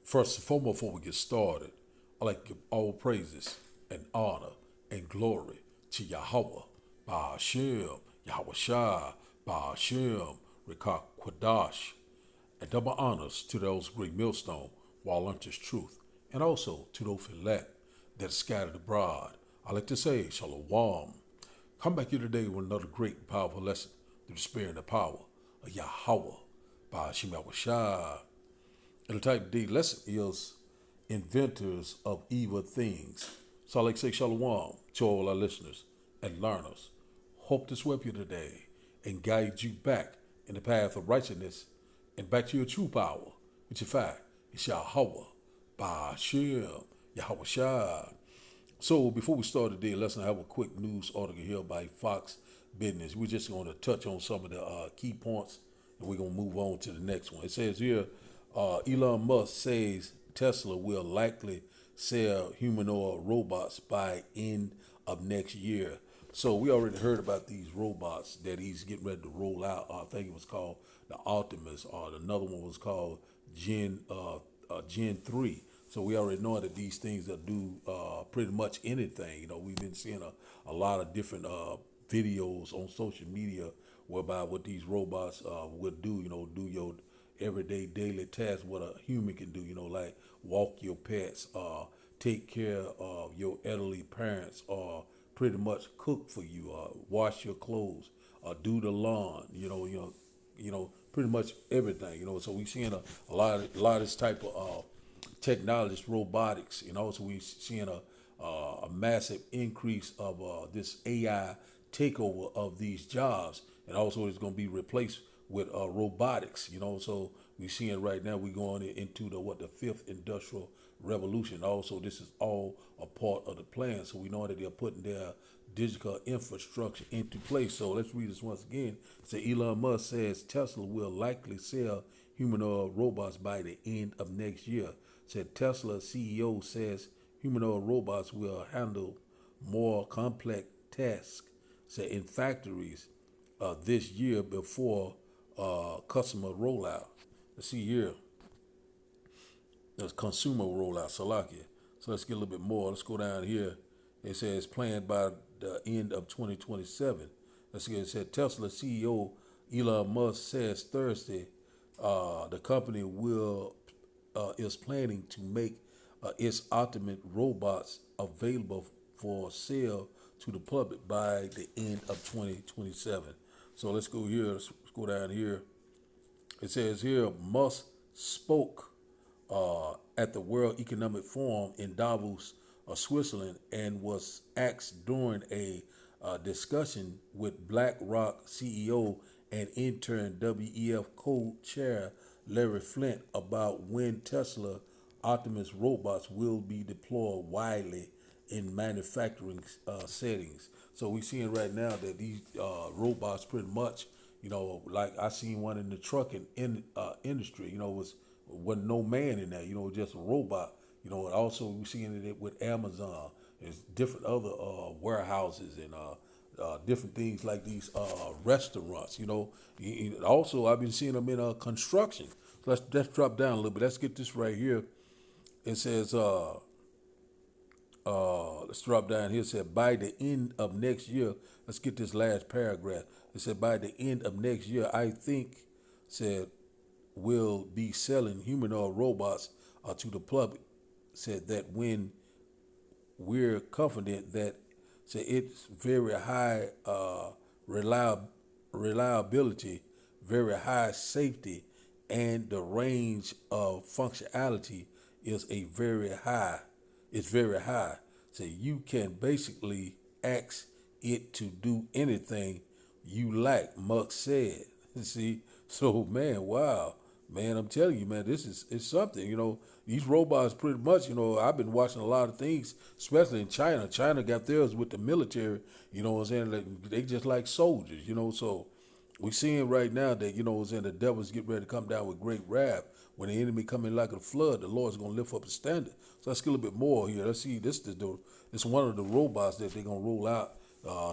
First and foremost, before we get started, I'd like to give all praises and honor and glory to Yahweh, Ba'ashem, Yahweh Shai, Ba'ashem, Rekah Kwadash, and double honors to those great millstone while unto truth, and also to those elect that are scattered abroad. I like to say, Shalom. Come back here today with another great and powerful lesson through the spirit and the power of Yahweh, Ba'ashem Yahweh Shai. And the type of day lesson is inventors of evil things. So I like to say shalom to all our listeners and learners. Hope this will help you today and guide you back in the path of righteousness and back to your true power, which in fact is Yahweh, Ba'ashem, Yahweh Shai. So before we start today's lesson, I have a quick news article here by Fox Business. We're just going to touch on some of the key points, and we're going to move on to the next one. It says here, Elon Musk says Tesla will likely sell humanoid robots by end of next year. So we already heard about these robots that he's getting ready to roll out. I think it was called the Optimus, or another one was called Gen 3. So we already know that these things that do pretty much anything. You know, we've been seeing a lot of different videos on social media whereby what these robots would do. You know, do your everyday daily tasks what a human can do. You know, like walk your pets, take care of your elderly parents, or pretty much cook for you, wash your clothes, do the lawn. Pretty much everything. You know, so we're seeing a lot of this type of technologies, robotics. You know, so we're seeing a massive increase of this AI takeover of these jobs, and also it's going to be replaced with robotics. You know, so we're seeing right now we're going into the fifth industrial revolution. Also, this is all a part of the plan. So we know that they're putting their digital infrastructure into place. So let's read this once again. So Elon Musk says Tesla will likely sell humanoid robots by the end of next year. Said Tesla CEO says humanoid robots will handle more complex tasks, say in factories this year before customer rollout. Let's see here. There's consumer rollout, Salakia. So let's get a little bit more. Let's go down here. It says planned by the end of 2027. Let's see. It said Tesla CEO Elon Musk says Thursday the company will is planning to make its ultimate robots available for sale to the public by the end of 2027. So let's go here. Let's go down here. It says here Musk spoke at the World Economic Forum in Davos, Switzerland, and was asked during a discussion with BlackRock CEO and intern WEF co-chair Larry Flint about when Tesla Optimus robots will be deployed widely in manufacturing settings. So we're seeing right now that these robots pretty much, you know, like I seen one in the trucking industry, you know, wasn't no man in there, you know, just a robot. You know, and also we're seeing it with Amazon. There's different other warehouses and different things like these restaurants. You know, also I've been seeing them in construction. So let's drop down a little bit. Let's get this right here. It says let's drop down here. It said by the end of next year. Let's get this last paragraph. It said by the end of next year, I think said will be selling humanoid robots to the public. Said that when we're confident that it's very high reliability, very high safety, and the range of functionality is a very high. It's very high. So you can basically ask it to do anything you like, Musk said. See, so man, wow. Man, I'm telling you, man, it's something. You know, these robots pretty much, you know, I've been watching a lot of things, especially in China. China got theirs with the military, you know what I'm saying? Like, they just like soldiers, you know. So we're seeing right now that, you know what I'm saying, the devil's getting ready to come down with great wrath. When the enemy come in like a flood, the Lord's going to lift up a standard. So let's get a little bit more here. Let's see, this is one of the robots that they're going to roll out,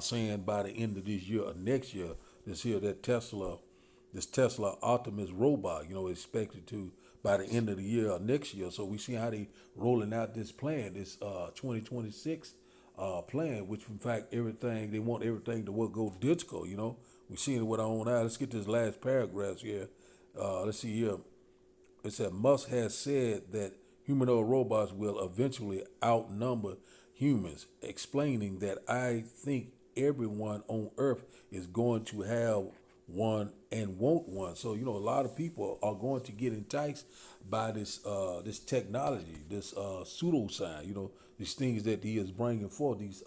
saying by the end of this year or next year, this Tesla Optimus robot, you know, expected to by the end of the year or next year. So we see how they rolling out this plan, this 2026 plan, which in fact everything they want everything to work go digital. We seeing it with our own eyes. Let's get this last paragraph here. Let's see here. It said Musk has said that humanoid robots will eventually outnumber humans, explaining that I think everyone on Earth is going to have one and want one. So a lot of people are going to get enticed by this technology, this pseudoscience. These things that he is bringing forth. These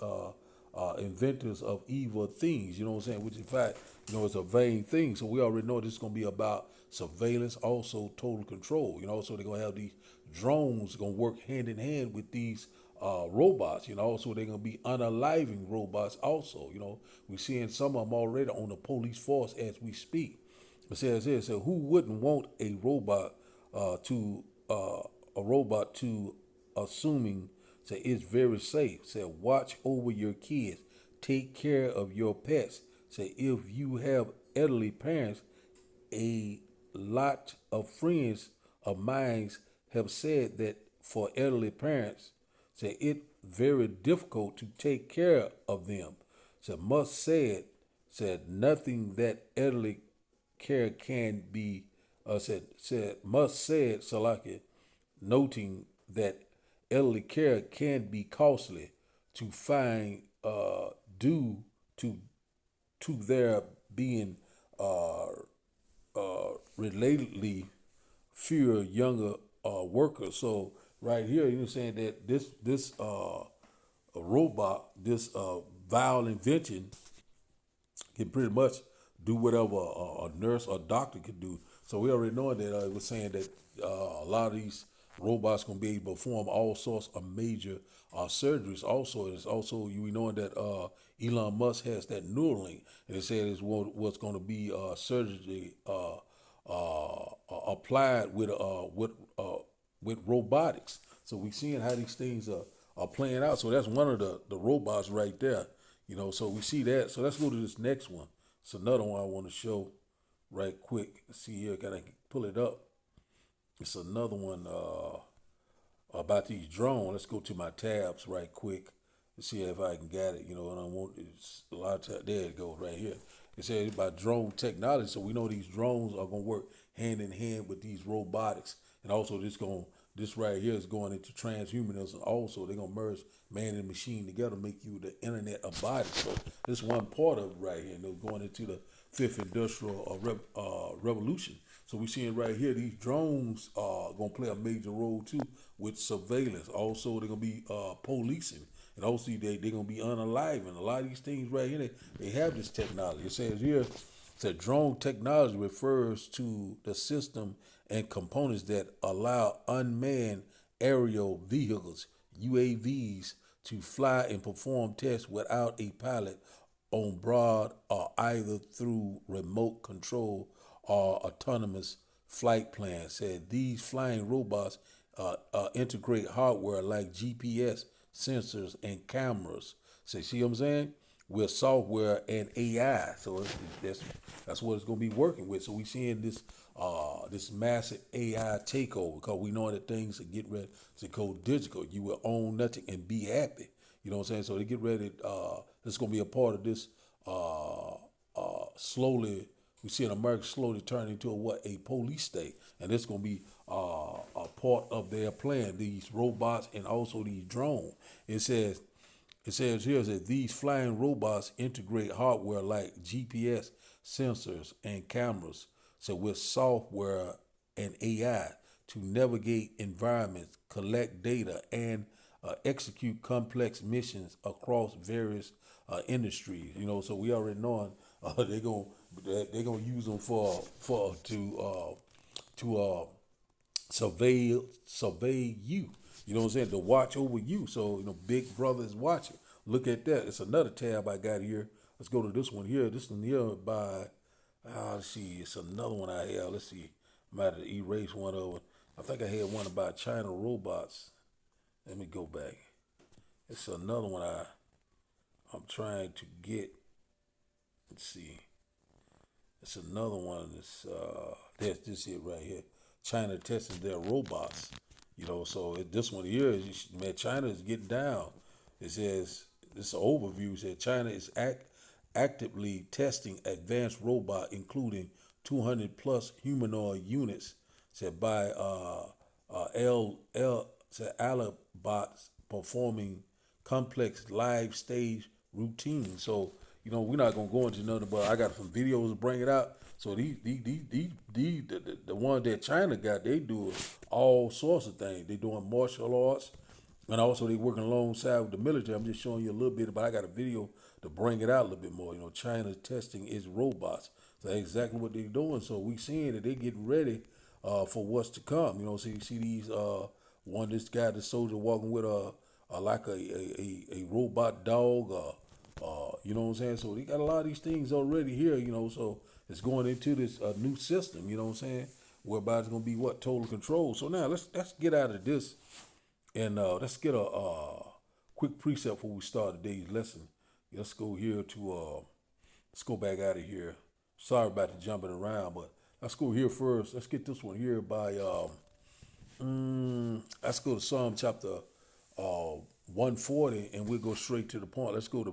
inventors of evil things. You know what I'm saying? Which in fact, it's a vain thing. So we already know this is going to be about surveillance, also total control. So they're going to have these drones going to work hand in hand with these robots. So they're going to be unaliving robots. Also, we're seeing some of them already on the police force as we speak. It says here, so who wouldn't want a robot to assuming say it's very safe. Say watch over your kids, take care of your pets. Say if you have elderly parents, a lot of friends of mine have said that for elderly parents, say it very difficult to take care of them. So Musk said nothing that elderly care can be. Said Musk said Salaki, noting that elderly care can be costly to find due to their being uh, relatedly fewer younger workers. So right here, you're saying that this robot, this vile invention, can pretty much do whatever a nurse or doctor could do. So we already know that it was saying that a lot of these robots gonna be able to perform all sorts of major surgeries. Also, it's also we knowing that Elon Musk has that Neuralink, and it said it's what's going to be surgery applied with robotics. So we seeing how these things are playing out. So that's one of the robots right there. So we see that. So let's go to this next one. It's another one I want to show right quick. Let's see here, gotta pull it up. It's another one about these drones. Let's go to my tabs right quick to see if I can get it. And I want it's a lot of time. There it goes right here. It says about drone technology. So we know these drones are gonna work hand in hand with these robotics, and also this right here is going into transhumanism. Also, they're gonna merge man and machine together, make you the internet of bodies. So this one part of it right here, and they're going into the fifth industrial revolution. So we're seeing right here, these drones are gonna play a major role too with surveillance. Also, they're gonna be policing, and also they're gonna be unaliving. A lot of these things right here, they have this technology. It says here that drone technology refers to the system and components that allow unmanned aerial vehicles, UAVs, to fly and perform tests without a pilot on broad or either through remote control or autonomous flight plans. Said these flying robots integrate hardware like GPS sensors and cameras. So see what I'm saying? With software and AI. So that's what it's going to be working with. So we seeing this massive AI takeover because we know that things are getting ready to go digital. You will own nothing and be happy. You know what I'm saying? So they get ready. This is going to be a part of this slowly. We see in America slowly turn into a police state, and this is going to be a part of their plan. These robots and also these drones. It says here that these flying robots integrate hardware like GPS sensors and cameras, so with software and AI to navigate environments, collect data, and execute complex missions across various industries. So we already knowing they're gonna use them for to survey you. You know what I'm saying? To watch over you. So, Big Brother is watching. Look at that. It's another tab I got here. Let's go to this one here. This one here by, let's see, it's another one I have. Let's see. I might have to erase one of them. I think I had one about China robots. Let me go back. It's another one I'm trying to get. Let's see. It's another one that's, this it right here. China testing their robots. So this one here is, man, China is getting down. It says, this overview said China is actively testing advanced robot, including 200 plus humanoid units, said by said Alabots performing complex live stage routines. So we're not gonna go into nothing, but I got some videos to bring it out. So the ones that China got, they do all sorts of things. They doing martial arts, and also they working alongside with the military. I'm just showing you a little bit, but I got a video to bring it out a little bit more. China's testing its robots. So that's exactly what they're doing. So we seeing that they getting ready for what's to come. So you see these this guy, the soldier walking with like a robot dog. You know what I'm saying? So they got a lot of these things already here. So it's going into this new system. You know what I'm saying? Whereby it's gonna be what total control. So now let's get out of this and let's get a quick precept before we start today's lesson. Let's go here to let's go back out of here. Sorry about the jumping around, but let's go here first. Let's get this one here by let's go to Psalm chapter 140, and we'll go straight to the point. Let's go to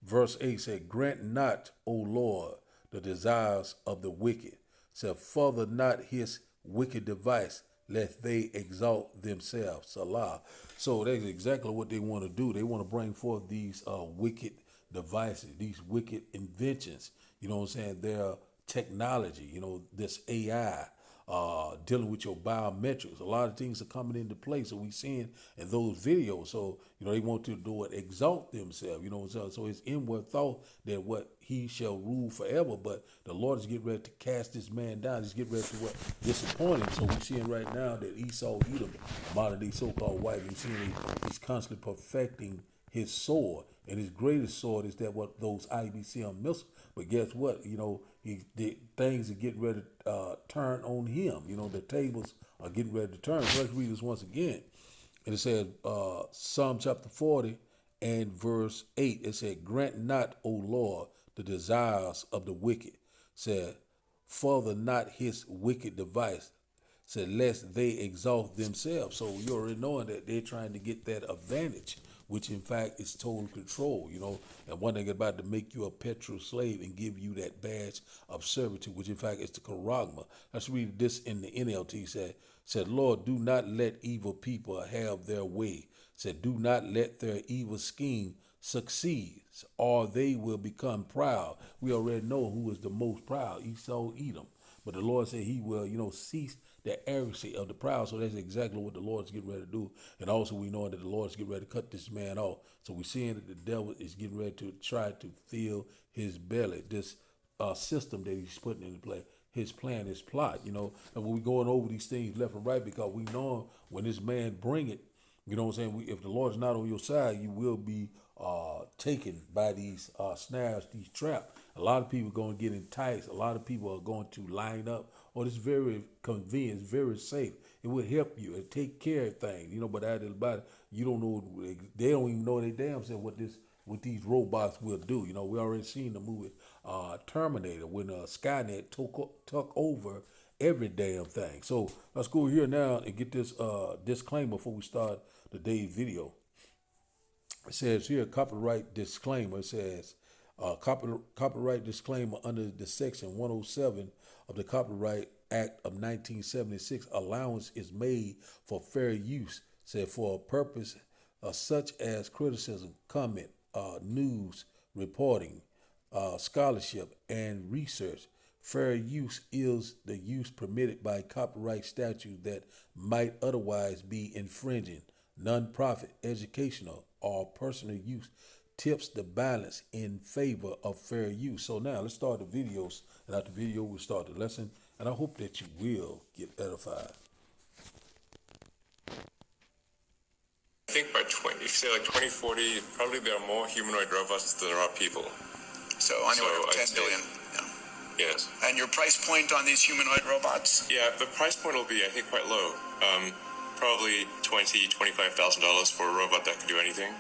verse 8. Said, "Grant not, O Lord, the desires of the wicked. Said, further not his wicked device, lest they exalt themselves." Salah. So that's exactly what they want to do. They want to bring forth these wicked devices, these wicked inventions. You know what I'm saying? Their technology, this AI, dealing with your biometrics. A lot of things are coming into play. So we seeing in those videos. So, they want to do it, exalt themselves, So it's inward thought that what he shall rule forever. But the Lord is getting ready to cast this man down. He's getting ready to disappoint him. So we're seeing right now that Esau, Edom, modern day so-called white, we're seeing he's constantly perfecting his sword. And his greatest sword is that what those IBCM missiles. But guess what? Things are getting ready to turn on him. The tables are getting ready to turn. So let's read this once again. And it said, Psalm chapter 40 and verse 8. It said, "Grant not, O Lord, the desires of the wicked." Said, "Further not his wicked device." Said, "Lest they exalt themselves." So you're already knowing that they're trying to get that advantage, which in fact is total control, and one thing about to make you a petrol slave and give you that badge of servitude, which in fact is the charagma. Let's read this in the NLT. Said, "Lord, do not let evil people have their way." Said, "Do not let their evil scheme succeed, or they will become proud." We already know who is the most proud, Esau, Edom. But the Lord said he will, cease the arrogancy of the proud. So that's exactly what the Lord's getting ready to do. And also we know that the Lord's getting ready to cut this man off. So we're seeing that the devil is getting ready to try to fill his belly, this system that he's putting into play, his plan, his plot, And when we're going over these things left and right, because we know when this man bring it, you know what I'm saying? If the Lord's not on your side, you will be taken by these snares, these traps. A lot of people are going to get enticed. A lot of people are going to line up. Oh, it's very convenient. It's very safe. It will help you and take care of things. But out of the body, you don't know. They don't even know they damn self what these robots will do. We already seen the movie Terminator when Skynet took over every damn thing. So let's go here now and get this disclaimer before we start today's video. It says here, copyright disclaimer. It says, copyright disclaimer under the section 107 of the Copyright Act of 1976. Allowance is made for fair use, said, for a purpose such as criticism, comment, news, reporting, scholarship, and research. Fair use is the use permitted by copyright statute that might otherwise be infringing. Non-profit, educational, or personal use tips the balance in favor of fair use. So now let's start the videos, and after the video we'll start the lesson, and I hope that you will get edified. I think by if you say like 2040, probably there are more humanoid robots than there are people. So anywhere from 10 billion. Yeah. Yes. And your price point on these humanoid robots? Yeah, the price point will be, I think, quite low. Probably $20,000, $25,000 for a robot that can do anything.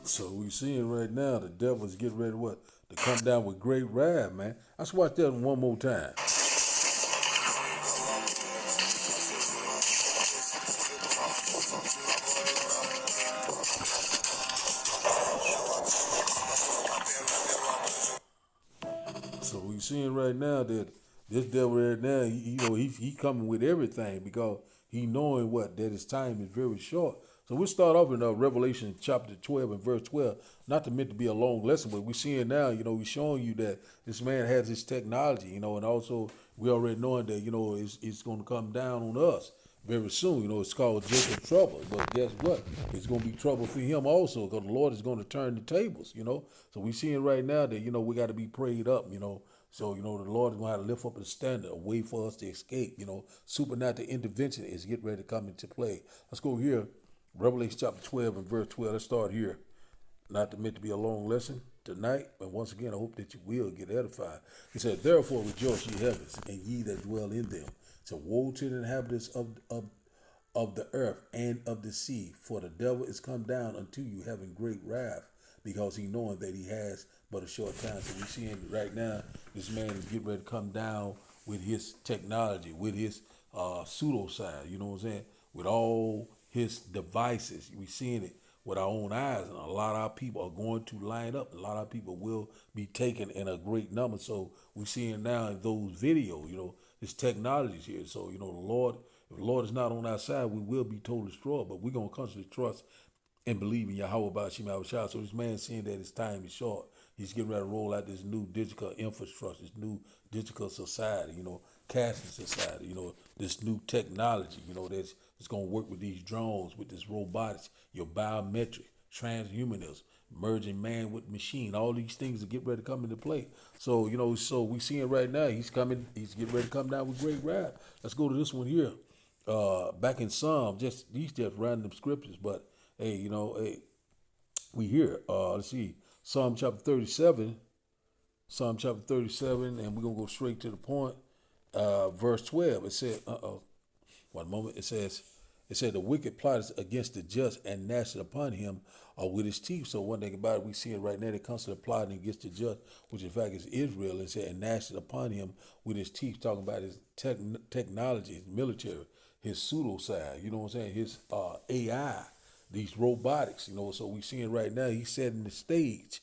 So we seeing right now the devil's getting ready to come down with great wrath, man. Let's watch that one more time. So we seeing right now that this devil right now, he coming with everything because he knowing that his time is very short. So we'll start off in Revelation chapter 12 and verse 12. Not to meant to be a long lesson, but we're seeing now, we're showing you that this man has this technology, and also we already knowing that, it's going to come down on us very soon. It's called Jacob trouble. But guess what? It's going to be trouble for him also because the Lord is going to turn the tables. So we seeing right now that, we got to be prayed up. So, the Lord is going to have to lift up a standard, a way for us to escape. Supernatural intervention is getting ready to come into play. Let's go here. Revelation chapter 12 and verse 12. Let's start here. Not to meant to be a long lesson tonight, but once again, I hope that you will get edified. He said, therefore rejoice, ye heavens, and ye that dwell in them. So woe to the inhabitants of the earth and of the sea, for the devil is come down unto you having great wrath, because he knowing that he has but a short time. So we're seeing right now, this man is getting ready to come down with his technology, with his pseudoscience, you know what I'm saying? With all his devices. We're seeing it with our own eyes, and a lot of our people are going to line up. A lot of people will be taken in a great number. So we're seeing now in those videos, this technology is here. So, the Lord, if the Lord is not on our side, we will be totally destroyed. But we're going to constantly trust and believe in Yahweh by Shema Shah. So this man seeing that his time is short, he's getting ready to roll out this new digital infrastructure, this new digital society, casting society, this new technology, that's going to work with these drones, with this robotics, your biometric, transhumanism, merging man with machine. All these things are getting ready to come into play. So, so we seeing right now, he's getting ready to come down with great wrath. Let's go to this one here. Back in Psalm, these just random scriptures, but hey, we here. Let's see, Psalm chapter 37, and we're gonna go straight to the point. Verse 12. It said, one moment. It said, the wicked plotteth against the just and gnasheth upon him with his teeth. So one thing about it, we see it right now, they constantly plotting against the just, which in fact is Israel. It said, and gnasheth upon him with his teeth, talking about his technology, his military, his pseudoscience, you know what I'm saying, his AI, these robotics, so we seeing right now, he's setting the stage,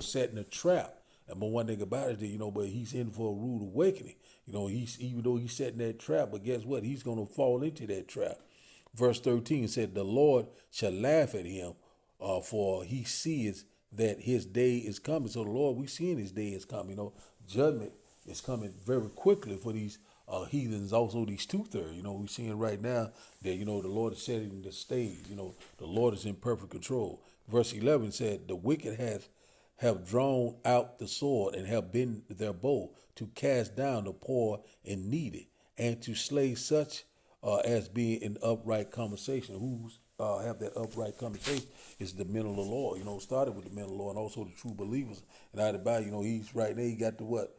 setting a trap. And but one thing about it, but he's in for a rude awakening. Even though he's setting that trap, but guess what? He's going to fall into that trap. Verse 13 said, the Lord shall laugh at him, for he sees that his day is coming. So the Lord, we seeing his day is coming. Judgment is coming very quickly for these heathens, also these two-thirds. We seeing right now that, the Lord is setting the stage. The Lord is in perfect control. Verse 11 said, the wicked have drawn out the sword and have been their bow to cast down the poor and needy, and to slay such as being in upright conversation. Who's have that upright conversation is the men of the Lord. Started with the men of the Lord and also the true believers. And out about, he's right there. He got the what?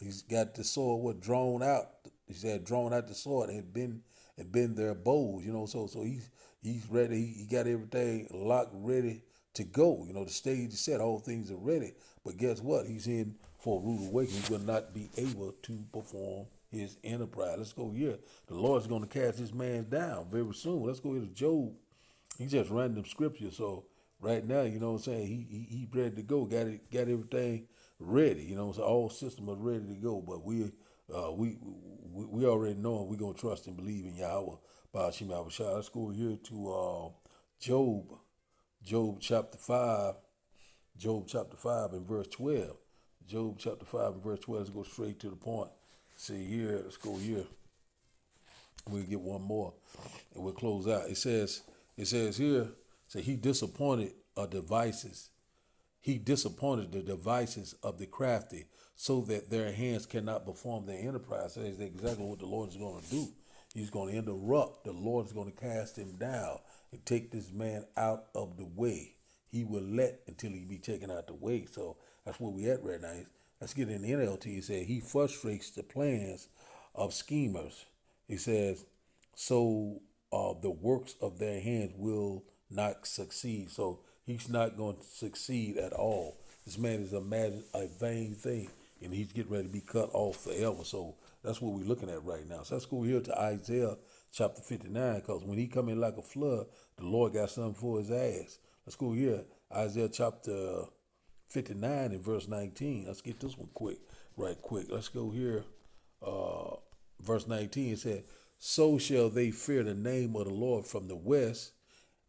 He's got the sword drawn out. He said drawn out the sword and been their bows. So he's ready. He got everything locked, ready to go. The stage is set. All things are ready. But guess what? He's in for a rude awakening. He will not be able to perform his enterprise. Let's go here. The Lord's going to cast this man down very soon. Let's go here to Job. He just random scripture. So right now, what I'm saying, he ready to go. Got everything ready. So all systems are ready to go. But we already know we're gonna trust and believe in Yahweh by Shema Abishai. Let's go here to Job chapter 5. Job chapter 5 and verse 12. Job chapter 5 and verse 12. Let's go straight to the point. See here, let's go here. We'll get one more, and we'll close out. It says here, say he disappointed devices. He disappointed the devices of the crafty, so that their hands cannot perform their enterprise. That is exactly what the Lord is going to do. He's going to interrupt. The Lord is going to cast him down and take this man out of the way. He will let until he be taken out the way. So that's where we at right now. Let's get in the NLT. He said he frustrates the plans of schemers. He says, so the works of their hands will not succeed. So he's not going to succeed at all. This man is a vain thing, and he's getting ready to be cut off forever. So that's what we're looking at right now. So let's go here to Isaiah chapter 59, because when he come in like a flood, the Lord got something for his ass. Let's go here, Isaiah chapter 59 and verse 19. Let's get this one right quick. Let's go here. Verse 19, it said, so shall they fear the name of the Lord from the west,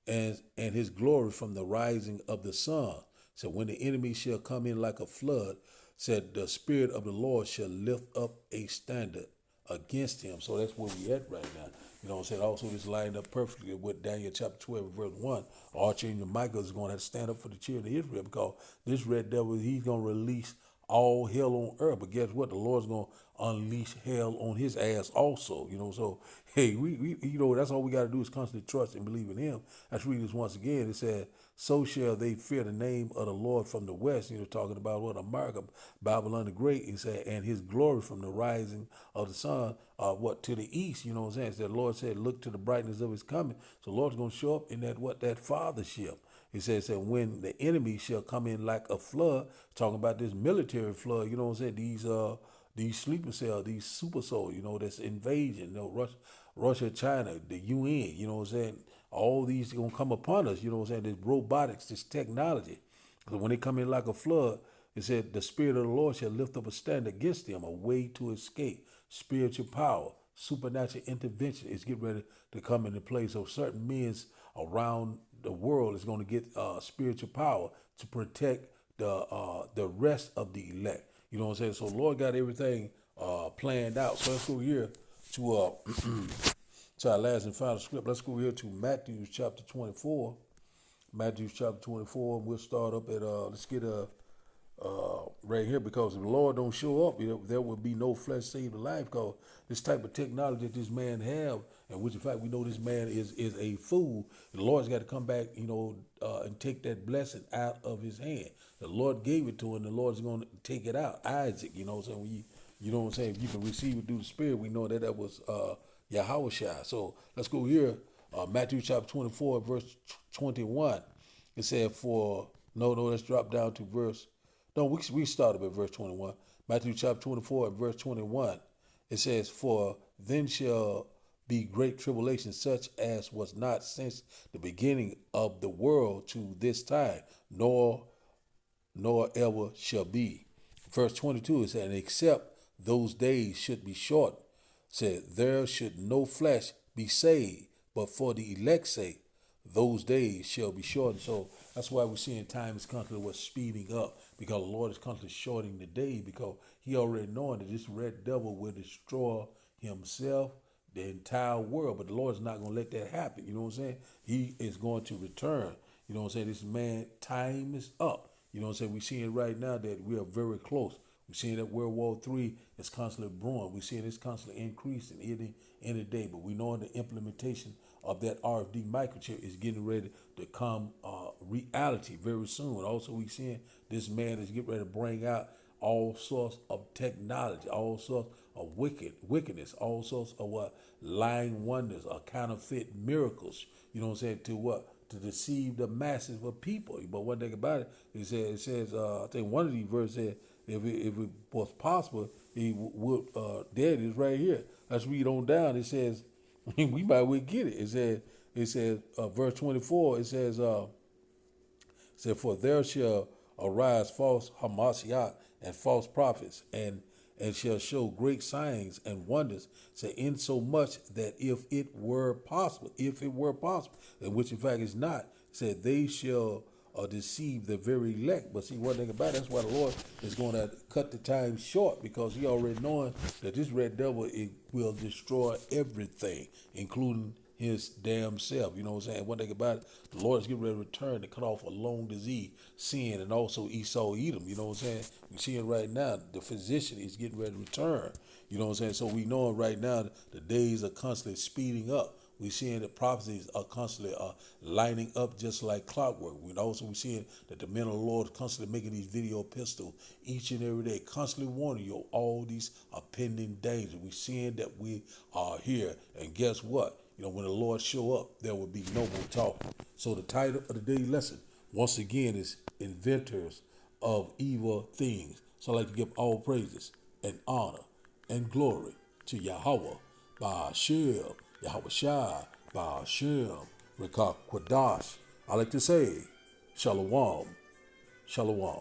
and his glory from the rising of the sun. So when the enemy shall come in like a flood, said the Spirit of the Lord shall lift up a standard against him. So that's where we at right now. You know what I'm saying? Also, this lined up perfectly with Daniel chapter 12, verse 1. Archangel Michael is going to have to stand up for the children of Israel, because this red devil, he's going to release all hell on earth. But guess what? The Lord's going to unleash hell on his ass also. You know, so, hey, we you know, that's all we got to do is constantly trust and believe in him. Let's read this once again. It said, so shall they fear the name of the Lord from the west. You know, talking about what America, Babylon the Great. He said, and his glory from the rising of the sun, to the east. You know what I'm saying? It said, the Lord said, look to the brightness of his coming. So the Lord's going to show up in that fathership. He says that when the enemy shall come in like a flood, talking about this military flood, you know what I'm saying? These sleeper cells, these super soldiers, you know, this invasion, you know, Russia, China, the UN, you know what I'm saying? All these are going to come upon us, you know what I'm saying? This robotics, this technology. Because when they come in like a flood, it said the Spirit of the Lord shall lift up a stand against them, a way to escape, spiritual power, supernatural intervention is getting ready to come into place. So certain men around the world is going to get spiritual power to protect the rest of the elect. You know what I'm saying? So Lord got everything planned out. So let's go here to to our last and final script. Let's go here to Matthew chapter 24. Matthew chapter 24, and we'll start up at let's get right here, because if the Lord don't show up, there will be no flesh saved alive, because this type of technology that this man have, and which in fact we know this man is a fool, the Lord's got to come back, you know, and take that blessing out of his hand. The Lord gave it to him, the Lord's going to take it out. Isaac, you know what I'm saying? You know what I'm saying? If you can receive it through the Spirit, we know that was Yahushua. So let's go here, Matthew chapter 24, verse 21. It said, let's drop down to verse. No, we started at verse 21. Matthew chapter 24 and verse 21. It says, for then shall be great tribulation, such as was not since the beginning of the world to this time, nor ever shall be. Verse 22 is saying, except those days should be short, said, there should no flesh be saved, but for the elect's sake, those days shall be shortened. So that's why we're seeing time is constantly what's speeding up, because the Lord is constantly shortening the day, because he already knowing that this red devil will destroy himself, the entire world. But the Lord's not going to let that happen. You know what I'm saying? He is going to return. You know what I'm saying? This man, time is up. You know what I'm saying? We're seeing right now that we are very close. We're seeing that World War III is constantly brewing. We're seeing it's constantly increasing any day. But we know the implementation of that RFD microchip is getting ready to come reality very soon. Also, we're seeing this man is getting ready to bring out all sorts of technology, all sorts of wickedness, all sorts of lying wonders, counterfeit miracles. You know what I'm saying? To what? To deceive the masses of people. But one thing about it says, I think one of these verses said, if it was possible, he would. There it is right here. Let's read on down. It says, we might well get it. It says, verse 24. It says, for there shall arise false Hamashiach and false prophets, and shall show great signs and wonders, say, insomuch that if it were possible, and which in fact is not, said they shall deceive the very elect. But see, one thing about it, that's why the Lord is going to cut the time short, because he already knowing that this red devil, it will destroy everything, including his damn self. You know what I'm saying? One thing about it, the Lord is getting ready to return to cut off a long disease, sin, and also Esau Edom. You know what I'm saying? We see it right now. The physician is getting ready to return. You know what I'm saying? So we know right now the days are constantly speeding up. We seeing that prophecies are constantly lining up just like clockwork. We also we seeing that the men of the Lord are constantly making these video pistols each and every day, constantly warning you of all these pending dangers. We seeing that we are here, and guess what? You know, when the Lord show up, there will be no more talking. So the title of the daily lesson, once again, is Inventors of Evil Things. So I like to give all praises and honor and glory to Yahweh, Ba'ashem, Yahweh Shai, Ba'ashem, Rekah Kwadash. I like to say, Shalom, Shalom.